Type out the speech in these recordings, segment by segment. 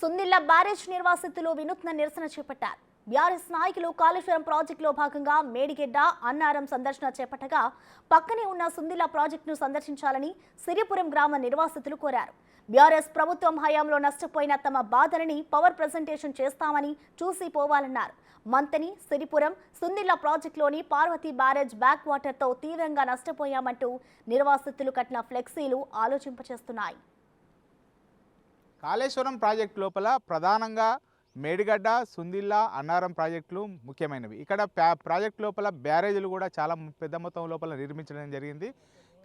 Sundilla barrage నిర్వాసితులు వినూత్న నిరసన చేపట్టారు. బీఆర్ఎస్ నాయకులు కాళేశ్వరం ప్రాజెక్టులో భాగంగా మేడిగెడ్డ, అన్నారం సందర్శన చేపట్టగా పక్కనే ఉన్న సుందిళ్ల ప్రాజెక్టును సందర్శించాలని సిరిపురం గ్రామ నిర్వాసితులు కోరారు. బీఆర్ఎస్ ప్రభుత్వం హయాంలో నష్టపోయిన తమ బాధలని పవర్ ప్రెజెంటేషన్ చేస్తామని చూసి పోవాలన్నారు. మంతని, సిరిపురం, సుందిళ్ల ప్రాజెక్టులోని పార్వతి బ్యారేజ్ బ్యాక్ వాటర్తో తీవ్రంగా నష్టపోయామంటూ నిర్వాసితులు కట్టిన ఫ్లెక్సీలు ఆలోచింపచేస్తున్నాయి. కాళేశ్వరం ప్రాజెక్టు లోపల ప్రధానంగా మేడిగడ్డ, సుందిళ్ల, అన్నారం ప్రాజెక్టులు ముఖ్యమైనవి. ఇక్కడ ప్రాజెక్టు లోపల బ్యారేజీలు కూడా చాలా పెద్ద మొత్తం లోపల నిర్మించడం జరిగింది.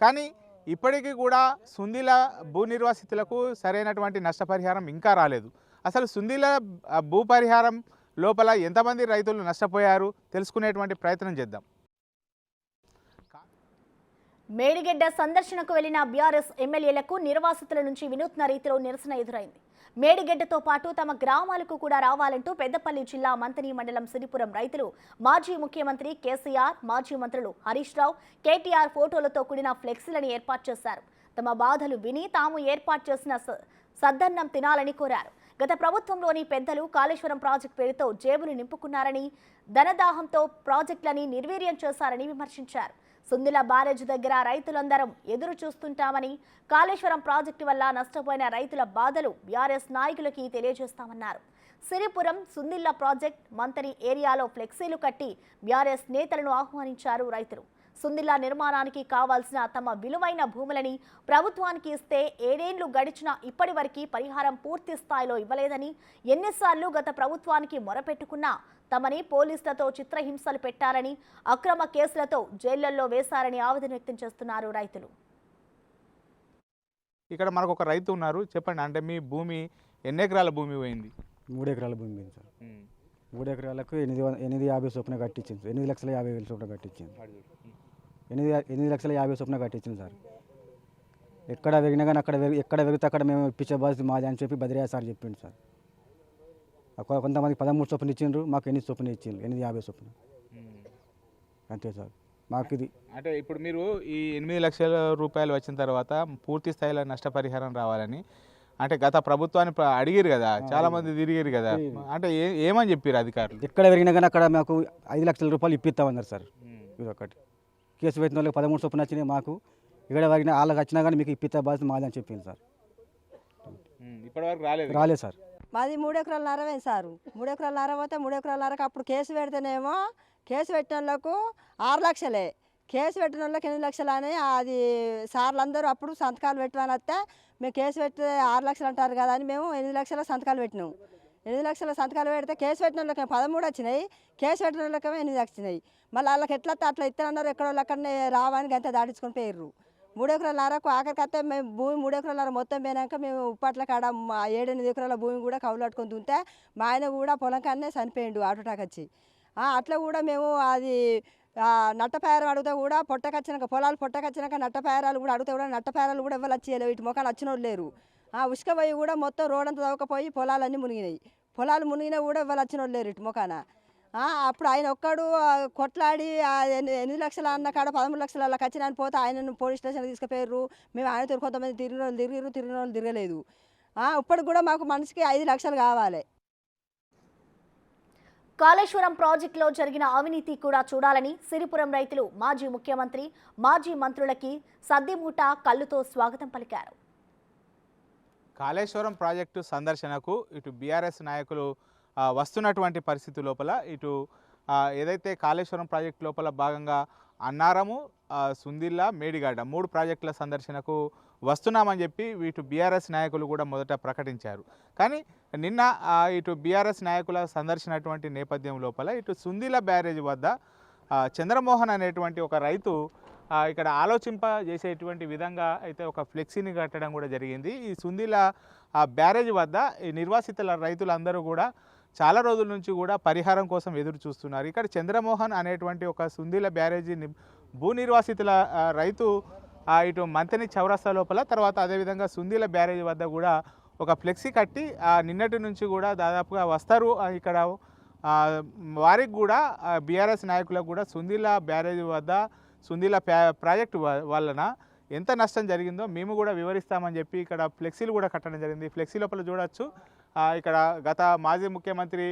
కానీ ఇప్పటికీ కూడా సుందిళ్ల భూ నిర్వాసితులకు సరైనటువంటి నష్టపరిహారం ఇంకా రాలేదు. అసలు సుందిళ్ల భూ పరిహారం లోపల ఎంతమంది రైతులు నష్టపోయారు తెలుసుకునేటువంటి ప్రయత్నం చేద్దాం. మేడిగెడ్డ సందర్శనకు వెళ్లిన బీఆర్ఎస్ ఎమ్మెల్యేలకు నిర్వాసితుల నుంచి వినూత్న రీతిలో నిరసన ఎదురైంది. మేడిగెడ్డతో పాటు తమ గ్రామాలకు కూడా రావాలంటూ పెద్దపల్లి జిల్లా మంతని మండలం సిరిపురం రైతులు మాజీ ముఖ్యమంత్రి కేసీఆర్, మాజీ మంత్రులు హరీష్ రావు, కేటీఆర్ ఫోటోలతో కూడిన ఫ్లెక్సీలను ఏర్పాటు చేశారు. తమ బాధలు విని తాము ఏర్పాటు చేసిన సద్దన్నం తినాలని కోరారు. గత ప్రభుత్వంలోని పెద్దలు కాళేశ్వరం ప్రాజెక్టు పేరుతో జేబులు నింపుకున్నారని, ధనదాహంతో ప్రాజెక్టులని నిర్వీర్యం చేశారని విమర్శించారు. సుందిళ్ల బ్యారేజ్ దగ్గర రైతులందరం ఎదురు చూస్తుంటామని, కాళేశ్వరం ప్రాజెక్టు వల్ల నష్టపోయిన రైతుల బాధలు బీఆర్ఎస్ నాయకులకి తెలియజేస్తామన్నారు. సిరిపురం, సుందిళ్ల ప్రాజెక్ట్, మంతని ఏరియాలో ఫ్లెక్సీలు కట్టి బీఆర్ఎస్ నేతలను ఆహ్వానించారు రైతులు. సుందిళ్ల నిర్మాణానికి కావాల్సిన తమ విలువైన భూములని ప్రభుత్వానికి ఇస్తే 7 ఏళ్లు గడిచినా ఇప్పటి వరకు పరిహారం పూర్తి స్థాయిలో ఇవ్వలేదని, ఎన్నిసార్లు గత ప్రభుత్వానికి మొరపెట్టుకున్నా తమని పోలీసులతో చిత్రహింసలు పెట్టారని, అక్రమ కేసులతో జైళ్లలో వేశారని ఆవేదన వ్యక్తం చేస్తున్నారు రైతులు. ఇక్కడ మనకు ఒక రైతు ఉన్నారు, చెప్పండి. అంటే మీ భూమి ఎన్ని ఎకరాల భూమి పోయింది? 3 ఎకరాల భూమి పోయింది సార్. 3 ఎకరాలకు 850 చొప్పున కట్టించింది. 8,50,000 చొప్పున కట్టించింది. 8,50,000 చొప్పున కట్టించింది సార్. ఎక్కడ వెరిగినా కానీ ఎక్కడ వెరిగితే అక్కడ మేము ఇప్పించే బాధ్యత మాది అని చెప్పి బద్రియా సార్ చెప్పిండు సార్. కొంతమంది 13 చొప్పున ఇచ్చిండ్రు, మాకు 8 చొప్పున ఇచ్చిండ్రు, 850 చొప్పున. అంతే సార్. మాకు ఇది అంటే ఇప్పుడు మీరు ఈ 8 లక్షల రూపాయలు వచ్చిన తర్వాత పూర్తి స్థాయిలో నష్టపరిహారం రావాలని అంటే గత ప్రభుత్వాన్ని అడిగారు కదా, చాలా మంది తిరిగారు కదా, అంటే ఏమని చెప్పారు అధికారులు? ఎక్కడ పెరిగినా కానీ అక్కడ మాకు 5 లక్షల రూపాయలు ఇప్పిస్తామన్నారు సార్. ఇది ఒకటి కేసు పెట్టిన వాళ్ళకి 13 చొప్పున వచ్చినాయి, మాకు ఇక్కడ వరకు వాళ్ళకి వచ్చినా కానీ మీకు ఇప్పిస్తా బాధ్యత మాది అని చెప్పింది సార్. ఇప్పటివరకు రాలేదు సార్. మాది 3 ఎకరాల నరవే సారు. 3 ఎకరాల నర పోతే 3 ఎకరాల నరకు అప్పుడు కేసు పెడితేనేమో కేసు పెట్టిన వాళ్ళకు 6 లక్షలే, కేసు పెట్టిన వాళ్ళకి 8 లక్షలు అని అది సార్లు అందరూ అప్పుడు సంతకాలు పెట్టమని వస్తే మేము కేసు పెడితే 6 లక్షలు అంటారు కదా అని మేము 8 లక్షల సంతకాలు పెట్టినాం. 8 లక్షల సంతకాలు పెడితే కేసు పెట్టిన వాళ్ళకి 13 వచ్చినాయి, కేసు పెట్టిన వాళ్ళకి 8 వచ్చినాయి. మళ్ళీ వాళ్ళకి ఎట్లా అట్లా ఇస్తారన్నారు, ఎక్కడో అక్కడనే రావని గంత దాటించుకొని పోయిర్రు. 3 ఎకరాల నరకు ఆఖరికి వస్తే మేము భూమి 3 ఎకరాల నర మొత్తం పోయినాక మేము ఉప్పట్ల కాడ 7-8 ఎకరాల భూమి కూడా కౌలుట్టుకొని దుంతే మా ఆయన కూడా పొలం కాడనే చనిపోయిండు ఆటోటాక్ వచ్చి. అట్లా కూడా మేము అది నట్టపేరం అడిగితే కూడా పొలాలు పొట్టకొచ్చినాక నట్టపేరాలు కూడా అడిగితే కూడా నట్టపేరాలు కూడా ఎవరు వచ్చేయలేవు, ఇటు మొక్కలు వచ్చిన వాళ్ళు లేరు. ఉసుక పోయి కూడా మొత్తం రోడ్ అంతా తవ్వకపోయి పొలాలన్నీ మునిగినాయి. పొలాలు మునిగినా కూడా ఎవరు వచ్చిన వాళ్ళు లేరు ఇటు మొక్కన. అప్పుడు ఆయన ఒక్కడు కొట్లాడి 8 లక్షలు అన్న కాడ 13 లక్షల అలా వచ్చిన పోతే ఆయనను పోలీస్ స్టేషన్కి తీసుకుపోయారు. మేము ఆయనతో కొంతమంది తిరిగిన వాళ్ళు తిరగలేదు. ఇప్పటికి కూడా మాకు మనిషికి 5 లక్షలు కావాలి. కాళేశ్వరం ప్రాజెక్టులో జరిగిన అవినీతి కూడా చూడాలని సిరిపురం రైతులు మాజీ ముఖ్యమంత్రి, మాజీ మంత్రులకి సద్దిమూట కళ్ళుతో స్వాగతం పలికారు. కాళేశ్వరం ప్రాజెక్టు సందర్శనకు ఇటు బీఆర్ఎస్ నాయకులు వస్తున్నటువంటి పరిస్థితి లోపల ఇటు ఏదైతే కాళేశ్వరం ప్రాజెక్టు లోపల భాగంగా అన్నారము, సుందిళ్ల, మేడిగడ్డ 3 ప్రాజెక్టుల సందర్శనకు వస్తున్నామని చెప్పి ఇటు బీఆర్ఎస్ నాయకులు కూడా మొదట ప్రకటించారు. కానీ నిన్న ఇటు బీఆర్ఎస్ నాయకుల సందర్శనటువంటి నేపథ్యం లోపల ఇటు సుందిళ్ల బ్యారేజ్ వద్ద చంద్రమోహన్ అనేటువంటి ఒక రైతు ఇక్కడ ఆలోచింపజేసేటువంటి విధంగా అయితే ఒక ఫ్లెక్సీని కట్టడం కూడా జరిగింది. ఈ సుందిళ్ల బ్యారేజ్ వద్ద ఈ నిర్వాసితుల రైతులందరూ కూడా చాలా రోజుల నుంచి కూడా పరిహారం కోసం ఎదురు చూస్తున్నారు. ఇక్కడ చంద్రమోహన్ అనేటువంటి ఒక సుందిళ్ల బ్యారేజీ భూ నిర్వాసితుల రైతు ఇటు మంతని చౌరస్తా లోపల, తర్వాత అదేవిధంగా సుందిళ్ల బ్యారేజీ వద్ద కూడా ఒక ఫ్లెక్సీ కట్టి నిన్నటి నుంచి కూడా దాదాపుగా వస్తారు. ఇక్కడ వారికి కూడా బీఆర్ఎస్ నాయకులకు కూడా సుందిళ్ల బ్యారేజీ వద్ద సుందిళ్ల ప్రాజెక్టు వలన ఎంత నష్టం జరిగిందో మేము కూడా వివరిస్తామని చెప్పి ఇక్కడ ఫ్లెక్సీలు కూడా కట్టడం జరిగింది. ఫ్లెక్సీ లోపల చూడొచ్చు ఇక్కడ గత మాజీ ముఖ్యమంత్రి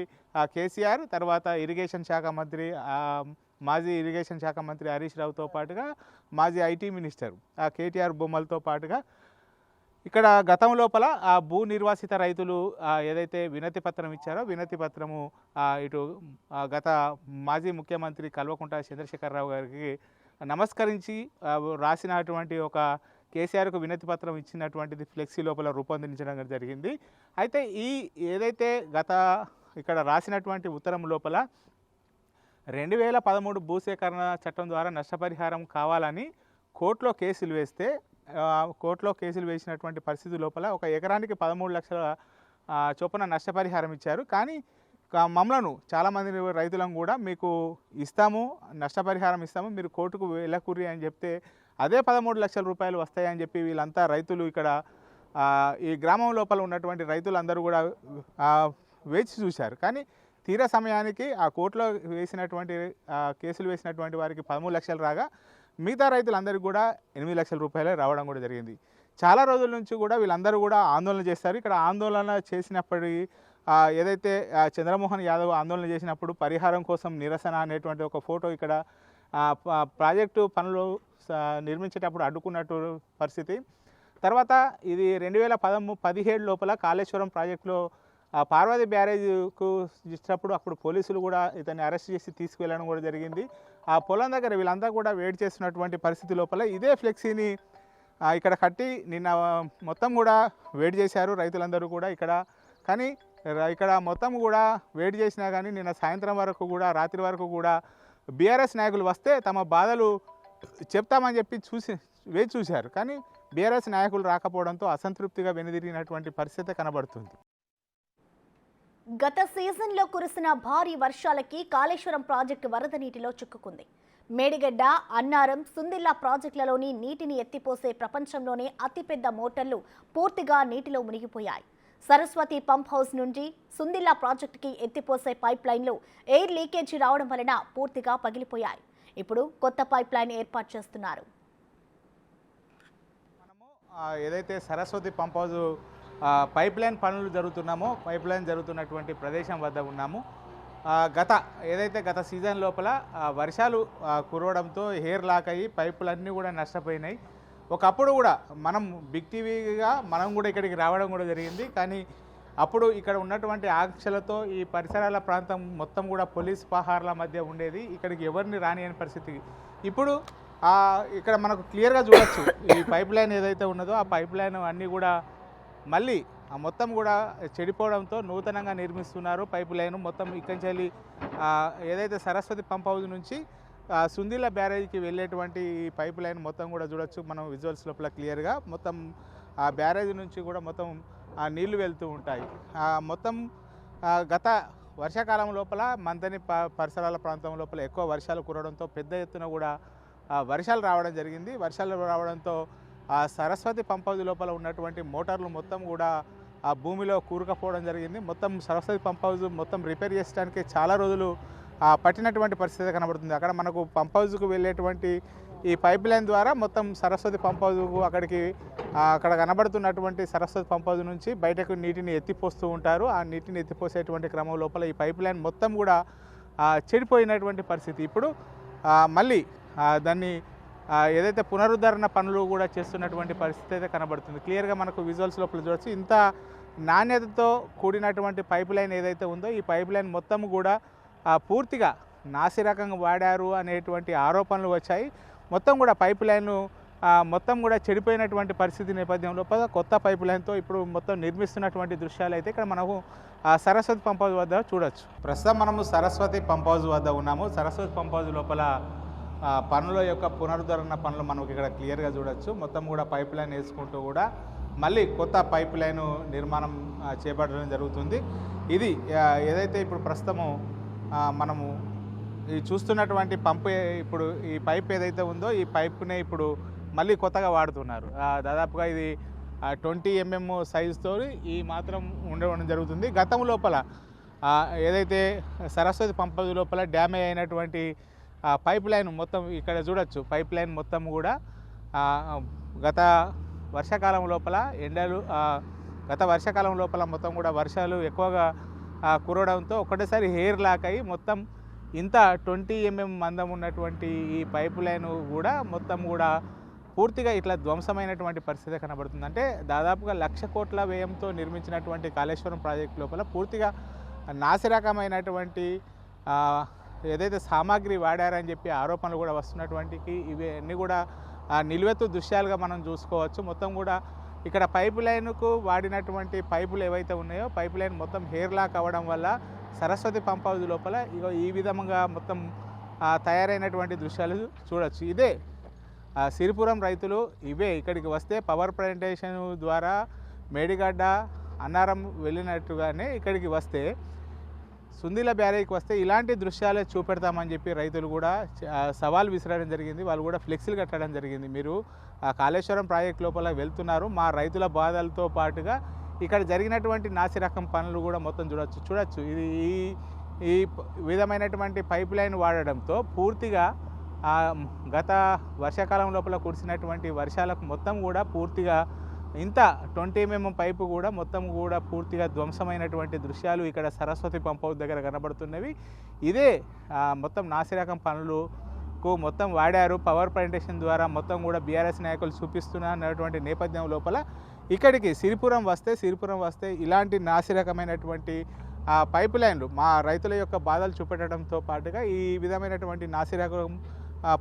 కేసీఆర్, తర్వాత ఇరిగేషన్ శాఖ మంత్రి మాజీ ఇరిగేషన్ శాఖ మంత్రి హరీష్ రావుతో పాటుగా మాజీ ఐటీ మినిస్టర్ కేటీఆర్ బొమ్మలతో పాటుగా ఇక్కడ గతం లోపల ఆ భూ నిర్వాసిత రైతులు ఏదైతే వినతి పత్రం ఇచ్చారో వినతి పత్రము ఇటు గత మాజీ ముఖ్యమంత్రి కల్వకుంట్ల చంద్రశేఖరరావు గారికి నమస్కరించి రాసినటువంటి ఒక కేసీఆర్కు వినతి పత్రం ఇచ్చినటువంటిది ఫ్లెక్సీ లోపల రూపొందించడం జరిగింది. అయితే ఈ ఏదైతే ఇక్కడ రాసినటువంటి ఉత్తరం లోపల 2013 భూసేకరణ చట్టం ద్వారా నష్టపరిహారం కావాలని కోర్టులో కేసులు వేస్తే కోర్టులో కేసులు వేసినటువంటి పరిస్థితి లోపల ఒక ఎకరానికి 13 లక్షల చొప్పున నష్టపరిహారం ఇచ్చారు. కానీ మమ్మలను చాలామంది రైతులను కూడా మీకు ఇస్తాము, నష్టపరిహారం ఇస్తాము, మీరు కోర్టుకు వెళ్ళకుర్రి అని చెప్తే అదే 13 లక్షల రూపాయలు వస్తాయని చెప్పి వీళ్ళంతా రైతులు ఇక్కడ ఈ గ్రామం లోపల ఉన్నటువంటి రైతులందరూ కూడా వేచి చూశారు. కానీ తీరా సమయానికి ఆ కోర్టులో వేసినటువంటి కేసులు వేసినటువంటి వారికి 13 లక్షలు రాగా మిగతా రైతులందరికీ కూడా 8 లక్షల రూపాయలే రావడం కూడా జరిగింది. చాలా రోజుల నుంచి కూడా వీళ్ళందరూ కూడా ఆందోళన చేస్తారు. ఇక్కడ ఆందోళన చేసినప్పటి ఏదైతే చంద్రమోహన్ యాదవ్ ఆందోళన చేసినప్పుడు పరిహారం కోసం నిరసన అనేటువంటి ఒక ఫోటో ఇక్కడ ప్రాజెక్టు పనులు నిర్మించేటప్పుడు అడ్డుకున్నట్టు పరిస్థితి. తర్వాత ఇది 2017 లోపల కాళేశ్వరం ప్రాజెక్టులో పార్వతి బ్యారేజ్కు ఇచ్చినప్పుడు అప్పుడు పోలీసులు కూడా ఇతన్ని అరెస్ట్ చేసి తీసుకువెళ్ళడం కూడా జరిగింది. ఆ పొలం దగ్గర వీళ్ళంతా కూడా వెయిట్ చేస్తున్నటువంటి పరిస్థితి లోపల ఇదే ఫ్లెక్సీని ఇక్కడ కట్టి నిన్న మొత్తం కూడా వెయిట్ చేశారు రైతులందరూ కూడా ఇక్కడ. కానీ ఇక్కడ మొత్తం కూడా వెయిట్ చేసినా కానీ నిన్న సాయంత్రం వరకు కూడా రాత్రి వరకు కూడా బీఆర్ఎస్ నాయకులు వస్తే తమ బాధలు చెప్తామని చెప్పి వేచి చూశారు. కానీ బీఆర్ఎస్ నాయకులు రాకపోవడంతో అసంతృప్తిగా వెనుదిరిగినటువంటి పరిస్థితి కనబడుతుంది. గత సీజన్లో కురిసిన భారీ వర్షాలకి కాళేశ్వరం ప్రాజెక్టు వరద నీటిలో చిక్కుకుంది. మేడిగడ్డ, అన్నారం, సుందిల్లా ప్రాజెక్టులలోని నీటిని ఎత్తిపోసే ప్రపంచంలోనే అతిపెద్ద మోటార్లు పూర్తిగా నీటిలో మునిగిపోయాయి. సరస్వతి పంప్ హౌస్ నుండి సుందిల్లా ప్రాజెక్టుకి ఎత్తిపోసే పైప్ లైన్లు ఎయిర్ లీకేజీ రావడం వలన పూర్తిగా పగిలిపోయాయి. ఇప్పుడు కొత్త పైప్ లైన్ ఏర్పాటు చేస్తున్నారు. మనము ఏదైతే Saraswati pump house pipe line పనులు జరుగుతున్నామో పైప్ లైన్ జరుగుతున్నటువంటి ప్రదేశం వద్ద ఉన్నాము. గత సీజన్ లోపల వర్షాలు కురవడంతో హెయిర్ లాక్ అయ్యి పైపులన్నీ కూడా నష్టపోయినాయి. ఒకప్పుడు కూడా మనం బిగ్ టీవీగా మనం కూడా ఇక్కడికి రావడం కూడా జరిగింది. కానీ అప్పుడు ఇక్కడ ఉన్నటువంటి ఆంక్షలతో ఈ పరిసరాల ప్రాంతం మొత్తం కూడా పోలీస్ పహార్ల మధ్య ఉండేది. ఇక్కడికి ఎవరిని రానియని పరిస్థితి. ఇప్పుడు ఇక్కడ మనకు క్లియర్గా చూడొచ్చు ఈ పైప్ లైన్ ఏదైతే ఉన్నదో ఆ పైప్ లైన్ అన్నీ కూడా మళ్ళీ మొత్తం కూడా చెడిపోవడంతో నూతనంగా నిర్మిస్తున్నారు. పైపు లైన్ మొత్తం ఇక్కడి ఏదైతే సరస్వతి పంప్ హౌస్ నుంచి సుందిల్లా బ్యారేజ్కి వెళ్ళేటువంటి ఈ పైపు లైన్ మొత్తం కూడా చూడొచ్చు మనం విజువల్స్ లోపల క్లియర్గా. మొత్తం ఆ బ్యారేజ్ నుంచి కూడా మొత్తం నీళ్లు వెళ్తూ ఉంటాయి. మొత్తం గత వర్షాకాలం లోపల మంతని పరిసరాల ప్రాంతం లోపల ఎక్కువ వర్షాలు కురవడంతో పెద్ద ఎత్తున కూడా వర్షాలు రావడం జరిగింది. వర్షాలు రావడంతో ఆ సరస్వతి పంప్ హౌస్ లోపల ఉన్నటువంటి మోటార్లు మొత్తం కూడా ఆ భూమిలో కూరుకుపోవడం జరిగింది. మొత్తం సరస్వతి పంప్ హౌస్ మొత్తం రిపేర్ చేయడానికి చాలా రోజులు పట్టినటువంటి పరిస్థితి కనబడుతుంది. అక్కడ మనకు పంప్ హౌస్కు వెళ్ళేటువంటి ఈ పైప్ లైన్ ద్వారా మొత్తం సరస్వతి పంప్ హౌస్కు అక్కడ కనబడుతున్నటువంటి సరస్వతి పంప్ హౌస్ నుంచి బయటకు నీటిని ఎత్తిపోస్తూ ఉంటారు. ఆ నీటిని ఎత్తిపోసేటువంటి క్రమం లోపల ఈ పైప్ లైన్ మొత్తం కూడా చెడిపోయినటువంటి పరిస్థితి. ఇప్పుడు మళ్ళీ దాన్ని ఏదైతే పునరుద్ధరణ పనులు కూడా చేస్తున్నటువంటి పరిస్థితి అయితే కనబడుతుంది. క్లియర్గా మనకు విజువల్స్ లోపల చూడవచ్చు. ఇంత నాణ్యతతో కూడినటువంటి పైప్ లైన్ ఏదైతే ఉందో ఈ పైప్ లైన్ మొత్తం కూడా పూర్తిగా నాసిరకంగా వాడారు అనేటువంటి ఆరోపణలు వచ్చాయి. మొత్తం కూడా పైప్ లైన్ మొత్తం కూడా చెడిపోయినటువంటి పరిస్థితి నేపథ్యంలో కొత్త పైప్ లైన్తో ఇప్పుడు మొత్తం నిర్మిస్తున్నటువంటి దృశ్యాలు అయితే ఇక్కడ మనకు సరస్వతి పంప్ హౌస్ వద్ద చూడొచ్చు. ప్రస్తుతం మనము సరస్వతి పంప్ హౌస్ వద్ద ఉన్నాము. సరస్వతి పంప్ హౌస్ లోపల పనుల యొక్క పునరుద్ధరణ పనులు మనకు ఇక్కడ క్లియర్గా చూడొచ్చు. మొత్తం కూడా పైప్ లైన్ వేసుకుంటూ కూడా మళ్ళీ కొత్త పైప్ లైన్ నిర్మాణం చేపట్టడం జరుగుతుంది. ఇది ఏదైతే ఇప్పుడు ప్రస్తుతము మనము ఈ చూస్తున్నటువంటి పంపు ఇప్పుడు ఈ పైప్ ఏదైతే ఉందో ఈ పైప్నే ఇప్పుడు మళ్ళీ కొత్తగా వాడుతున్నారు. దాదాపుగా ఇది 20 mm సైజుతో ఈ మాత్రం ఉండడం జరుగుతుంది. గతం లోపల ఏదైతే సరస్వతి పంప్ హౌస్ లోపల డ్యామేజ్ అయినటువంటి పైప్ లైన్ మొత్తం ఇక్కడ చూడొచ్చు. పైప్ లైన్ మొత్తం కూడా గత వర్షాకాలం లోపల గత వర్షాకాలం లోపల మొత్తం కూడా వర్షాలు ఎక్కువగా కురవడంతో ఒకటేసారి హెయిర్ లాక్ అయ్యి మొత్తం ఇంత 20 mm మందం ఉన్నటువంటి ఈ పైపు లైన్ కూడా మొత్తం కూడా పూర్తిగా ఇట్లా ధ్వంసమైనటువంటి పరిస్థితి కనబడుతుంది. అంటే దాదాపుగా 1,00,000 కోట్ల వ్యయంతో నిర్మించినటువంటి కాళేశ్వరం ప్రాజెక్టు లోపల పూర్తిగా నాసిరకమైనటువంటి ఏదైతే సామాగ్రి వాడారని చెప్పి ఆరోపణలు కూడా వస్తున్నటువంటి ఇవన్నీ కూడా నిలువెత్తు దృశ్యాలుగా మనం చూసుకోవచ్చు. మొత్తం కూడా ఇక్కడ పైపు లైన్కు వాడినటువంటి పైపులు ఏవైతే ఉన్నాయో పైపు లైన్ మొత్తం హెయిర్ లాక్ అవ్వడం వల్ల సరస్వతి పంప్ హౌస్ లోపల ఈ విధంగా మొత్తం తయారైనటువంటి దృశ్యాలు చూడొచ్చు. ఇదే సిరిపురం రైతులు ఇక్కడికి వస్తే పవర్ ప్లాంటేషన్ ద్వారా మేడిగడ్డ అన్నారం వెళ్ళినట్టుగానే ఇక్కడికి వస్తే సుందిల బ్యారేజ్కి వస్తే ఇలాంటి దృశ్యాలే చూపెడతామని చెప్పి రైతులు కూడా సవాల్ విసరడం జరిగింది. వాళ్ళు కూడా ఫ్లెక్సీలు కట్టడం జరిగింది. మీరు కాళేశ్వరం ప్రాజెక్ట్ లోపల వెళ్తున్నారు, మా రైతుల బాధలతో పాటుగా ఇక్కడ జరిగినటువంటి నాసిరకం పనులు కూడా మొత్తం చూడొచ్చు. ఇది ఈ విధమైనటువంటి పైప్ లైన్ వాడడంతో పూర్తిగా గత వర్షాకాలం లోపల కురిసినటువంటి వర్షాలకు మొత్తం కూడా పూర్తిగా ఇంత 20 mm పైపు కూడా మొత్తం కూడా పూర్తిగా ధ్వంసమైనటువంటి దృశ్యాలు ఇక్కడ సరస్వతి పంప్ హౌస్ దగ్గర కనబడుతున్నవి. ఇదే మొత్తం నాసిరకం పనులకు మొత్తం వాడారు, పవర్ ప్లాంటేషన్ ద్వారా మొత్తం కూడా బీఆర్ఎస్ నాయకులు చూపిస్తున్నటువంటి నేపథ్యం లోపల ఇక్కడికి సిరిపురం వస్తే ఇలాంటి నాసిరకమైనటువంటి పైపు లైన్లు మా రైతుల యొక్క బాధలు చూపెట్టడంతో పాటుగా ఈ విధమైనటువంటి నాసిరకం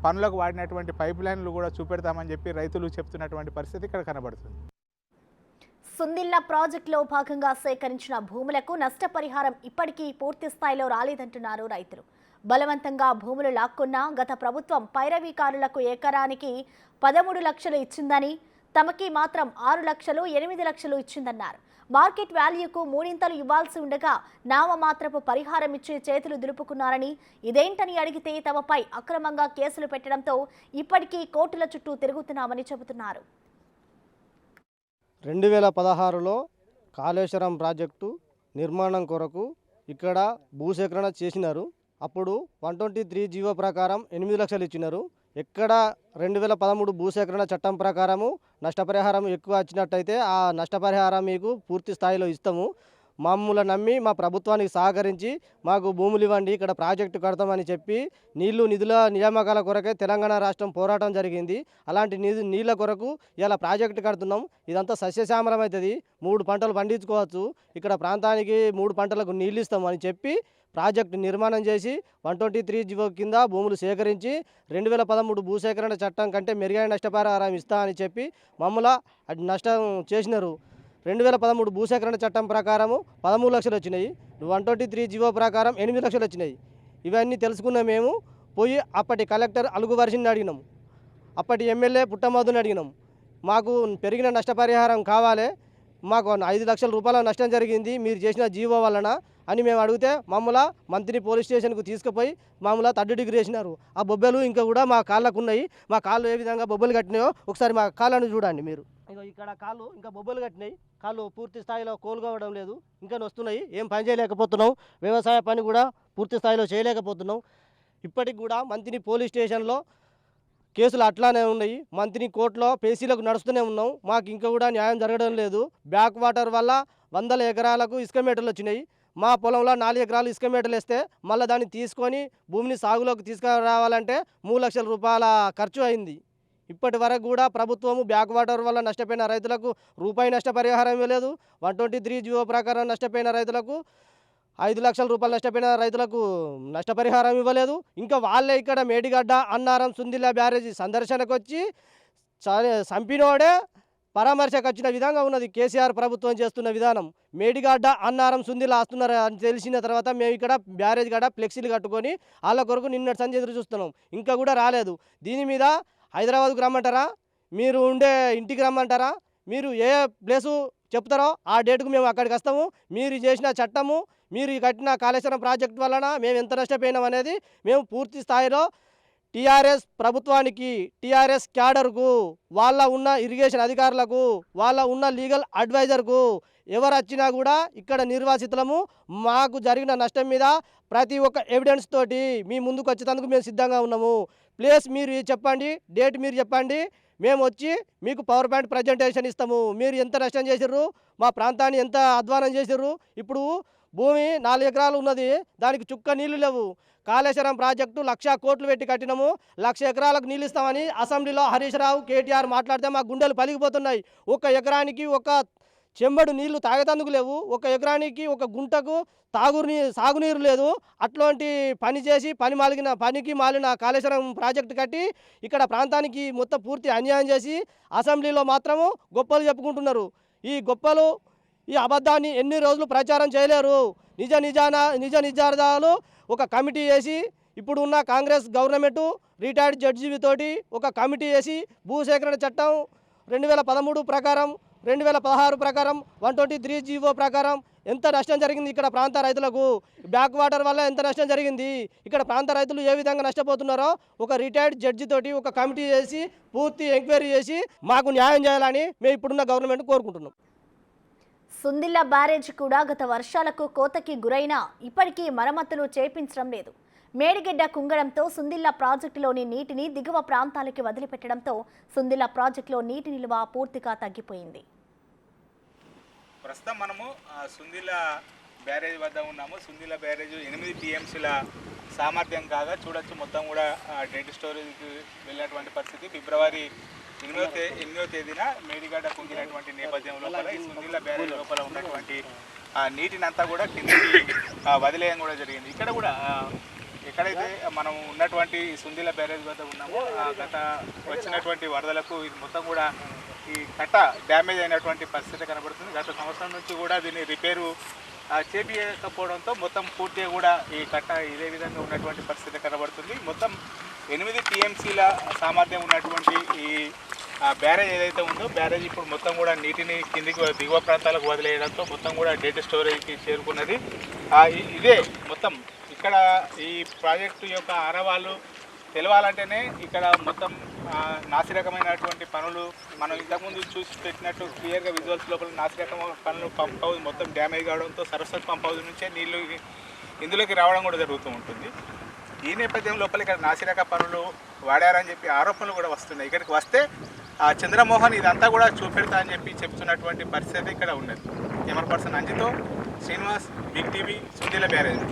పనులకు వాడినటువంటి పైప్ లైన్లు కూడా చూపెడతామని చెప్పి రైతులు చెప్తున్నటువంటి పరిస్థితి ఇక్కడ కనబడుతుంది. సుందిల్ల ప్రాజెక్టులో భాగంగా సేకరించిన భూములకు నష్టపరిహారం ఇప్పటికీ పూర్తి స్థాయిలో రాలేదంటున్నారు రైతులు. బలవంతంగా భూములు లాక్కున్నా గత ప్రభుత్వం పైరవీకారులకు ఎకరానికి 13 లక్షలు ఇచ్చిందని, తమకి మాత్రం 6 లక్షలు 8 లక్షలు ఇచ్చిందన్నారు. మార్కెట్ వాల్యూకు 3 ఇవ్వాల్సి ఉండగా నామమాత్రపు పరిహారం ఇచ్చి చేతులు దులుపుకున్నారని, ఇదేంటని అడిగితే తమపై అక్రమంగా కేసులు పెట్టడంతో ఇప్పటికీ కోర్టుల చుట్టూ తిరుగుతున్నామని చెబుతున్నారు. 2016లో కాళేశ్వరం ప్రాజెక్టు నిర్మాణం కొరకు ఇక్కడ భూసేకరణ చేసినారు. అప్పుడు 123 జీవో ప్రకారం 8 లక్షలు ఇచ్చినారు. ఎక్కడ 2013 భూసేకరణ చట్టం ప్రకారము నష్టపరిహారం ఎక్కువ వచ్చినట్టయితే ఆ నష్టపరిహారం మీకు పూర్తి స్థాయిలో ఇస్తాము, మమ్మల్ని నమ్మి మా ప్రభుత్వానికి సహకరించి మాకు భూములు ఇవ్వండి, ఇక్కడ ప్రాజెక్టు కడతామని చెప్పి నిధుల నియామకాల కొరకే తెలంగాణ రాష్ట్రం పోరాటం జరిగింది. అలాంటి నీళ్ళ కొరకు ఇలా ప్రాజెక్టు కడుతున్నాం. ఇదంతా సస్యశ్యామలం అవుతుంది, 3 పంటలు పండించుకోవచ్చు, ఇక్కడ ప్రాంతానికి 3 పంటలకు నీళ్ళు ఇస్తామని చెప్పి ప్రాజెక్టు నిర్మాణం చేసి 123 జీవో కింద భూములు సేకరించి 2013 భూసేకరణ చట్టం కంటే మెరుగైన నష్టపరిహారం ఇస్తా అని చెప్పి మమ్మల్ని నష్టం చేసినారు. 2013 భూసేకరణ చట్టం ప్రకారము 13 లక్షలు వచ్చినాయి, 123 జీవో ప్రకారం 8 లక్షలు వచ్చినాయి. ఇవన్నీ తెలుసుకున్న మేము పోయి అప్పటి కలెక్టర్ అలుగు వర్షిని అడిగినాం, అప్పటి ఎమ్మెల్యే పుట్టమధుని అడిగినాం. మాకు పెరిగిన నష్టపరిహారం కావాలి, మాకు 5 లక్షల రూపాయల నష్టం జరిగింది మీరు చేసిన జీవో వలన అని మేము అడిగితే మమ్మల్ని మంత్రి పోలీస్ స్టేషన్కు తీసుకుపోయి మమ్మల్ని 3rd డిగ్రీ వేసినారు. ఆ బొబ్బలు ఇంకా కూడా మా కాళ్ళకు ఉన్నాయి. మా కాళ్ళు ఏ విధంగా బొబ్బలు కట్టినాయో ఒకసారి మా కాళ్ళను చూడండి మీరు. ఇక్కడ కాళ్ళు ఇంకా బొబ్బలు కట్టినాయి, కాళ్ళు పూర్తి స్థాయిలో కోలుకోవడం లేదు, ఇంకా వస్తున్నాయి. ఏం పని చేయలేకపోతున్నాం, వ్యవసాయ పని కూడా పూర్తి స్థాయిలో చేయలేకపోతున్నాం. ఇప్పటికి కూడా మంత్రి పోలీస్ స్టేషన్లో కేసులు అట్లానే ఉన్నాయి, మంత్రి కోర్టులో పేసీలకు నడుస్తూనే ఉన్నాం. మాకు ఇంకా కూడా న్యాయం జరగడం లేదు. బ్యాక్ వాటర్ వల్ల 100 ఎకరాలకు ఇసుక మేటలు వచ్చినాయి. మా పొలంలో 4 ఎకరాలు ఇసుక మేటలు వేస్తే మళ్ళీ దాన్ని తీసుకొని భూమిని సాగులోకి తీసుకురావాలంటే 3 లక్షల రూపాయల ఖర్చు అయింది. ఇప్పటి వరకు కూడా ప్రభుత్వము బ్యాక్ వాటర్ వల్ల నష్టపోయిన రైతులకు రూపాయి నష్టపరిహారం ఇవ్వలేదు. 123 జీవో ప్రకారం నష్టపోయిన రైతులకు 5 లక్షల రూపాయలు నష్టపోయిన రైతులకు నష్టపరిహారం ఇవ్వలేదు. ఇంకా వాళ్ళే ఇక్కడ మేడిగడ్డ అన్నారం సుందిల్ల బ్యారేజీ సందర్శనకు వచ్చి చంపినోడే పరామర్శకు వచ్చిన విధంగా ఉన్నది కేసీఆర్ ప్రభుత్వం చేస్తున్న విధానం. మేడిగడ్డ అన్నారం సుందిల్ల వస్తున్నారు అని తెలిసిన తర్వాత మేము ఇక్కడ బ్యారేజ్ గడ్డ ఫ్లెక్సీలు కట్టుకొని వాళ్ళ కొరకు నిన్నటి సంజయ్ ఎదురు చూస్తున్నాం, ఇంకా కూడా రాలేదు. దీని మీద హైదరాబాద్కు రమ్మంటారా, మీరు ఉండే ఇంటికి రమ్మంటారా, మీరు ఏ ప్లేసు చెప్తారో ఆ డేటుకు మేము అక్కడికి వస్తాము. మీరు చేసిన చట్టము, మీరు కట్టిన కాళేశ్వరం ప్రాజెక్టు వలన మేము ఎంత నష్టపోయినాం అనేది మేము పూర్తి స్థాయిలో టీఆర్ఎస్ ప్రభుత్వానికి, టీఆర్ఎస్ క్యాడర్కు, వాళ్ళ ఉన్న ఇరిగేషన్ అధికారులకు, వాళ్ళ ఉన్న లీగల్ అడ్వైజర్కు ఎవరు వచ్చినా కూడా ఇక్కడ నిర్వాసితులము మాకు జరిగిన నష్టం మీద ప్రతి ఒక్క ఎవిడెన్స్ తోటి మీ ముందుకు వచ్చేందుకు మేము సిద్ధంగా ఉన్నాము. ప్లేస్ మీరు చెప్పండి, డేట్ మీరు చెప్పండి, మేము వచ్చి మీకు పవర్ పాయింట్ ప్రజెంటేషన్ ఇస్తాము. మీరు ఎంత నష్టం చేసిర్రు, మా ప్రాంతాన్ని ఎంత అధ్వానం చేసిర్రు. ఇప్పుడు భూమి 4 ఎకరాలు ఉన్నది, దానికి చుక్క నీళ్లు లేవు. కాళేశ్వరం ప్రాజెక్టు 1,00,000 కోట్లు పెట్టి కట్టినాము, 1,00,000 ఎకరాలకు నీళ్ళు ఇస్తామని అసెంబ్లీలో హరీష్ రావు కేటీఆర్ మాట్లాడితే మా గుండెలు పలిగిపోతున్నాయి. ఒక ఎకరానికి ఒక చెంబడు నీళ్లు తాగేతందుకు లేవు, ఒక ఎకరానికి ఒక గుంటకు సాగునీరు లేదు. అట్లాంటి పని చేసి పనికి మాలిన కాళేశ్వరం ప్రాజెక్టు కట్టి ఇక్కడ ప్రాంతానికి మొత్తం పూర్తి అన్యాయం చేసి అసెంబ్లీలో మాత్రము గొప్పలు చెప్పుకుంటున్నారు. ఈ అబద్ధాన్ని ఎన్ని రోజులు ప్రచారం చేయలేరు. నిజార్థాలు ఒక కమిటీ వేసి, ఇప్పుడు ఉన్న కాంగ్రెస్ గవర్నమెంట్ రిటైర్డ్ జడ్జితోటి ఒక కమిటీ వేసి భూసేకరణ చట్టం 2013 ప్రకారం 2016 ప్రకారం 123 జీవో ప్రకారం ఎంత నష్టం జరిగింది ఇక్కడ ప్రాంత రైతులకు, బ్యాక్ వాటర్ వల్ల ఎంత నష్టం జరిగింది, ఇక్కడ ప్రాంత రైతులు ఏ విధంగా నష్టపోతున్నారో ఒక రిటైర్డ్ జడ్జి తోటి ఒక కమిటీ చేసి పూర్తి ఎంక్వైరీ చేసి మాకు న్యాయం చేయాలని మేము ఇప్పుడున్న గవర్నమెంట్ కోరుకుంటున్నాం. సుందిల్ల బ్యారేజ్ కూడా గత వర్షాలకు కోతకి గురైనా ఇప్పటికీ మరమ్మతులు చేపించడం లేదు. మేడిగడ్డ కుంగడంతో సుందిల్ల ప్రాజెక్టులోని నీటిని దిగువ ప్రాంతాలకి వదిలిపెట్టడంతో సుందిల్ల ప్రాజెక్టులో నీటి నిల్వ పూర్తిగా తగ్గిపోయింది. ప్రస్తుతం మనము సుందిల్ల బ్యారేజ్ వద్ద ఉన్నాము. సుందిల్ల బ్యారేజ్ 8 టీఎంసీల సామర్థ్యం కాగా చూడొచ్చు, మొత్తం కూడా డెడ్ స్టోరేజ్కి వెళ్ళినటువంటి పరిస్థితి. ఫిబ్రవరి 8వ తేదీన మేడిగడ్డ కుంగినటువంటి నేపథ్యం లోపల ఈ సుందిల్ల బ్యారేజ్ లోపల ఉన్నటువంటి నీటిని అంతా కూడా కిందకి వదిలేయడం కూడా జరిగింది. ఇక్కడ కూడా ఎక్కడైతే మనం ఉన్నటువంటి సుందిల్ల బ్యారేజ్ వద్ద ఉన్నామో గత వచ్చినటువంటి వరదలకు ఇది మొత్తం కూడా ఈ కట్ట డ్యామేజ్ అయినటువంటి పరిస్థితి కనబడుతుంది. గత సంవత్సరం నుంచి కూడా దీన్ని రిపేరు చేపించకపోవడంతో మొత్తం పూర్తిగా కూడా ఈ కట్ట ఇదే విధంగా ఉన్నటువంటి పరిస్థితి కనబడుతుంది. మొత్తం 8 టీఎంసీల సామర్థ్యం ఉన్నటువంటి ఈ బ్యారేజ్ ఏదైతే ఉందో బ్యారేజ్ ఇప్పుడు మొత్తం కూడా నీటిని కిందికి దిగువ ప్రాంతాలకు వదిలేయడంతో మొత్తం కూడా డెడ్ స్టోరేజ్కి చేరుకున్నది. ఇదే మొత్తం ఇక్కడ ఈ ప్రాజెక్టు యొక్క ఆనవాళ్ళు తెలవాలంటేనే ఇక్కడ మొత్తం నాసిరకమైనటువంటి పనులు మనం ఇంతకుముందు చూసి పెట్టినట్టు క్లియర్గా విజువల్స్ లోపల నాసిరకమైన పనులు పంప్ హౌస్ మొత్తం డ్యామేజ్ కావడంతో సరస్వతి పంప్ హౌస్ నుంచే నీళ్లు ఇందులోకి రావడం కూడా జరుగుతూ ఉంటుంది. ఈ నేపథ్యం లోపల ఇక్కడ నాసిరక పనులు వాడారని చెప్పి ఆరోపణలు కూడా వస్తున్నాయి. ఇక్కడికి వస్తే చంద్రమోహన్ ఇదంతా కూడా చూపెడతా అని చెప్పి చెప్తున్నటువంటి పరిస్థితి ఇక్కడ ఉన్నది. కెమెరా పర్సన్ అంజితో Srinivas, big TV, Sundilla barrage.